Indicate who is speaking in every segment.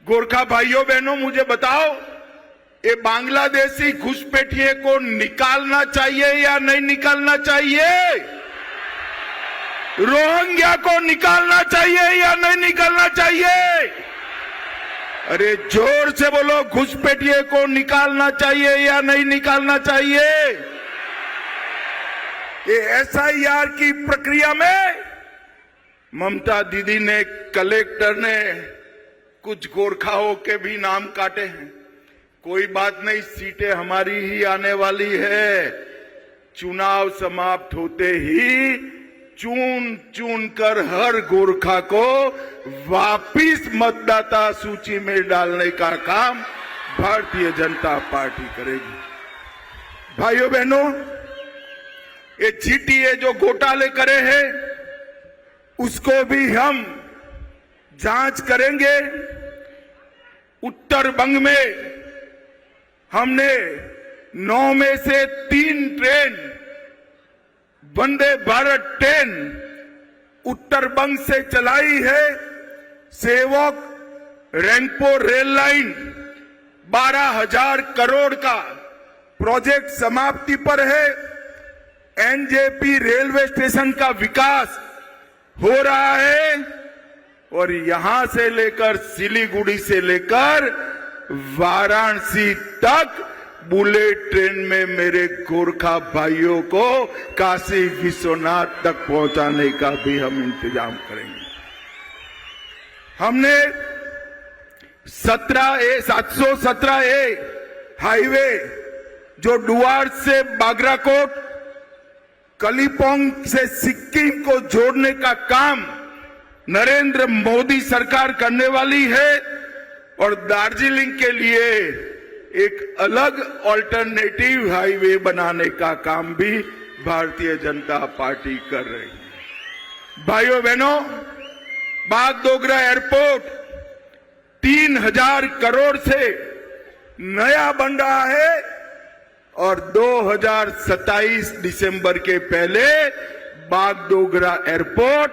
Speaker 1: गोरखा भाइयों बहनों, मुझे बताओ, ये बांग्लादेशी घुसपैठिए को निकालना चाहिए या नहीं निकालना चाहिए? रोहिंग्या को निकालना चाहिए या नहीं निकालना चाहिए? अरे जोर से बोलो, घुसपैठिए को निकालना चाहिए या नहीं निकालना चाहिए? ये SIR की प्रक्रिया में ममता दीदी ने, कलेक्टर ने कुछ गोरखाओं के भी नाम काटे हैं। कोई बात नहीं, सीटें हमारी ही आने वाली है। चुनाव समाप्त होते ही चुन चुन कर हर गोरखा को वापिस मतदाता सूची में डालने का काम भारतीय जनता पार्टी करेगी। भाइयों बहनों, ये GTA जो घोटाले करे हैं उसको भी हम जांच करेंगे। उत्तर बंग में हमने 9 में से 3 ट्रेन वंदे भारत ट्रेन उत्तर बंग से चलाई है। सेवक रैंगपो रेल लाइन 12,000 करोड़ का प्रोजेक्ट समाप्ति पर है। NJP रेलवे स्टेशन का विकास हो रहा है और यहां से लेकर सिलीगुड़ी से लेकर वाराणसी तक बुलेट ट्रेन में मेरे गोरखा भाइयों को काशी विश्वनाथ तक पहुंचाने का भी हम इंतजाम करेंगे। हमने 717A हाईवे जो डुआर से बागराकोट, कलिपोंग से सिक्किम को जोड़ने का काम नरेंद्र मोदी सरकार करने वाली है और दार्जिलिंग के लिए एक अलग ऑल्टरनेटिव हाईवे बनाने का काम भी भारतीय जनता पार्टी कर रही है। भाइयों बहनों, बागडोगरा एयरपोर्ट 3,000 करोड़ से नया बन रहा है और 2027 दिसंबर के पहले बागडोगरा एयरपोर्ट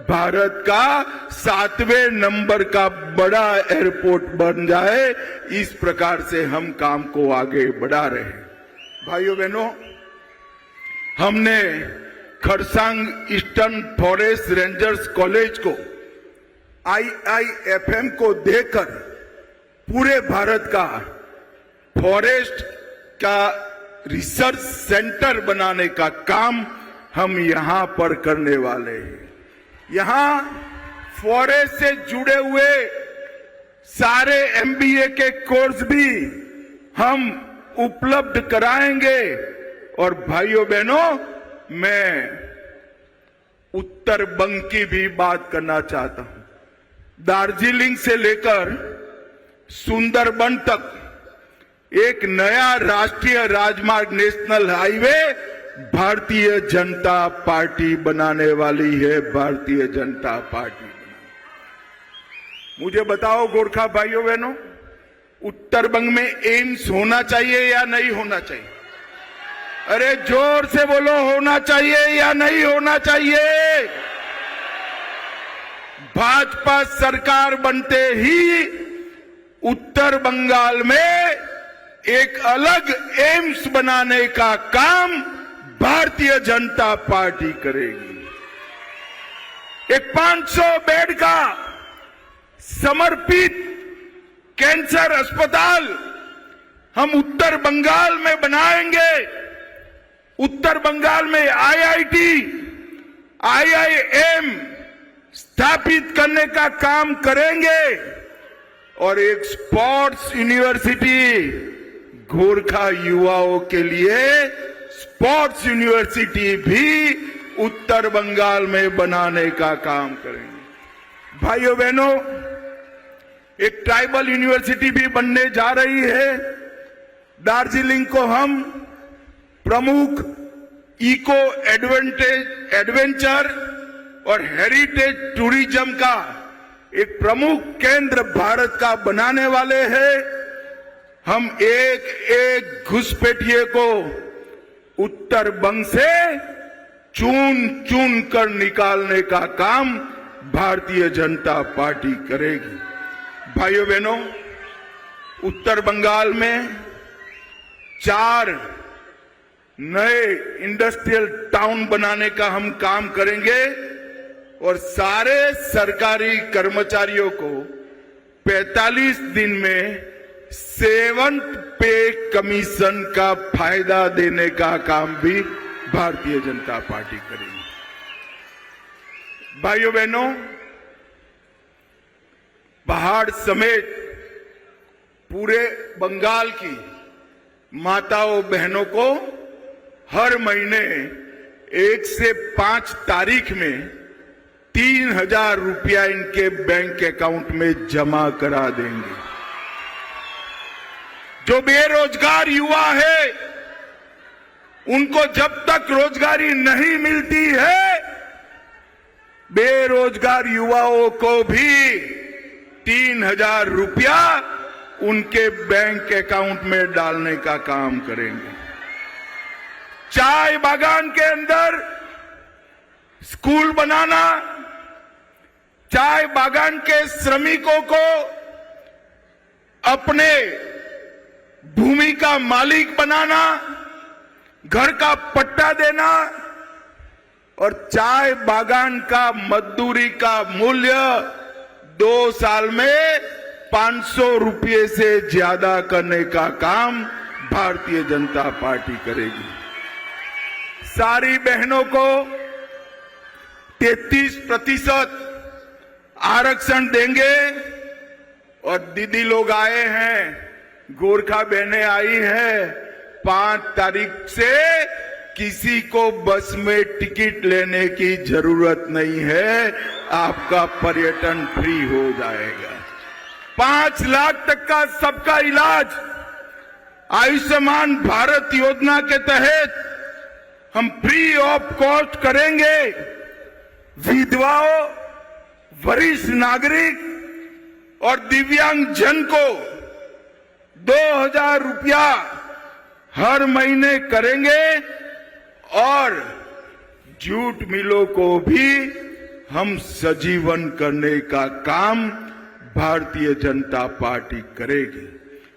Speaker 1: भारत का 7वें नंबर का बड़ा एयरपोर्ट बन जाए, इस प्रकार से हम काम को आगे बढ़ा रहे हैं। भाइयों बहनों, हमने Kharsang eastern forest rangers college को IIFM को देकर पूरे भारत का फॉरेस्ट का रिसर्च सेंटर बनाने का काम हम यहां पर करने वाले हैं। यहां फॉरेस्ट से जुड़े हुए सारे MBA के कोर्स भी हम उपलब्ध कराएंगे। और भाइयों बहनों, मैं उत्तर बंग की भी बात करना चाहता हूं। दार्जिलिंग से लेकर सुंदरबन तक एक नया राष्ट्रीय राजमार्ग, national highway Bharatiya Janata party बनाने वाली है। भारतीय जनता पार्टी मुझे बताओ गोरखा भाइयों बहनों, उत्तर बंग में एम्स होना चाहिए या नहीं होना चाहिए? अरे जोर से बोलो, होना चाहिए या नहीं होना चाहिए? भाजपा सरकार बनते ही उत्तर बंगाल में एक अलग एम्स बनाने का काम भारतीय जनता पार्टी करेगी। एक 500 बेड का समर्पित कैंसर अस्पताल हम उत्तर बंगाल में बनाएंगे। उत्तर बंगाल में IIT, IIM स्थापित करने का काम करेंगे और एक स्पोर्ट्स यूनिवर्सिटी, गोरखा युवाओं के लिए स्पोर्ट्स यूनिवर्सिटी भी उत्तर बंगाल में बनाने का काम करेंगे। भाइयों बहनों, एक ट्राइबल यूनिवर्सिटी भी बनने जा रही है। दार्जिलिंग को हम प्रमुख इको एडवेंचर और हेरिटेज टूरिज्म का एक प्रमुख केंद्र भारत का बनाने वाले हैं। हम एक एक घुसपैठिए को उत्तर बंग से चुन चुन कर निकालने का काम भारतीय जनता पार्टी करेगी। भाइयों बहनों, उत्तर बंगाल में 4 नए इंडस्ट्रियल टाउन बनाने का हम काम करेंगे और सारे सरकारी कर्मचारियों को 45 दिन में 7th पे कमीशन का फायदा देने का काम भी भारतीय जनता पार्टी करेगी। भाइयों बहनों, पहाड़ समेत पूरे बंगाल की माताओं बहनों को हर महीने 1 से 5 तारीख में 3,000 रुपया इनके बैंक अकाउंट में जमा करा देंगे। जो बेरोजगार युवा है उनको जब तक रोजगारी नहीं मिलती है, बेरोजगार युवाओं को भी 3,000 रुपया उनके बैंक अकाउंट में डालने का काम करेंगे। चाय बागान के अंदर स्कूल बनाना, चाय बागान के श्रमिकों को अपने भूमि का मालिक बनाना, घर का पट्टा देना और चाय बागान का मजदूरी का मूल्य 2 साल में 500 रुपये से ज्यादा करने का काम भारतीय जनता पार्टी करेगी। सारी बहनों को 33% आरक्षण देंगे और दीदी लोग आए हैं, गोरखा बहनें आई हैं, 5 तारीख से किसी को बस में टिकट लेने की जरूरत नहीं है, आपका पर्यटन फ्री हो जाएगा। 5 लाख तक का सबका इलाज आयुष्मान भारत योजना के तहत हम फ्री ऑफ कॉस्ट करेंगे। विधवाओं, वरिष्ठ नागरिक और दिव्यांग जन को 2,000 रुपया हर महीने करेंगे और जूट मिलों को भी हम सजीवन करने का काम भारतीय जनता पार्टी करेगी।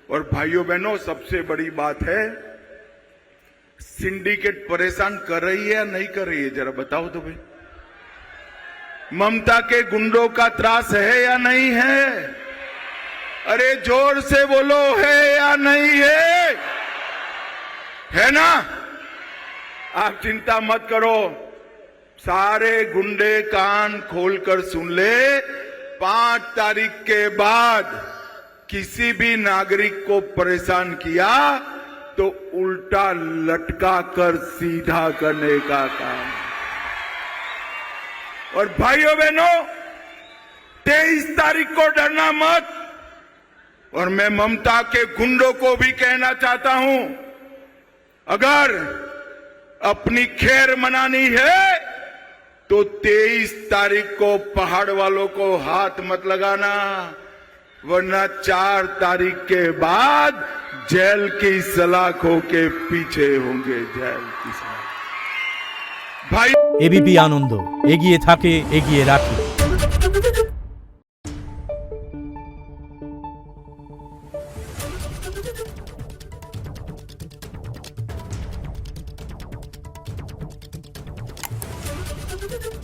Speaker 1: और भाइयों बहनों, सबसे बड़ी बात है, सिंडिकेट परेशान कर रही है या नहीं कर रही है, जरा बताओ तो भाई। ममता के गुंडों का त्रास है या नहीं है? अरे जोर से बोलो, है या नहीं है? है ना? आप चिंता मत करो, सारे गुंडे कान खोलकर सुन ले। 5 तारीख के बाद किसी भी नागरिक को परेशान किया तो उल्टा लटका कर सीधा करने का काम। और भाइयों बहनों, 23 तारीख को डरना मत। और मैं ममता के गुंडों को भी कहना चाहता हूं, अगर अपनी खैर मनानी है तो 23 तारीख को पहाड़ वालों को हाथ मत लगाना, वरना 4 तारीख के बाद जेल की सलाखों के पीछे होंगे। जेल की सलाख। भाई,
Speaker 2: एबीपी आनंद एगिए थाके, एगिए राखे।
Speaker 3: Thank you.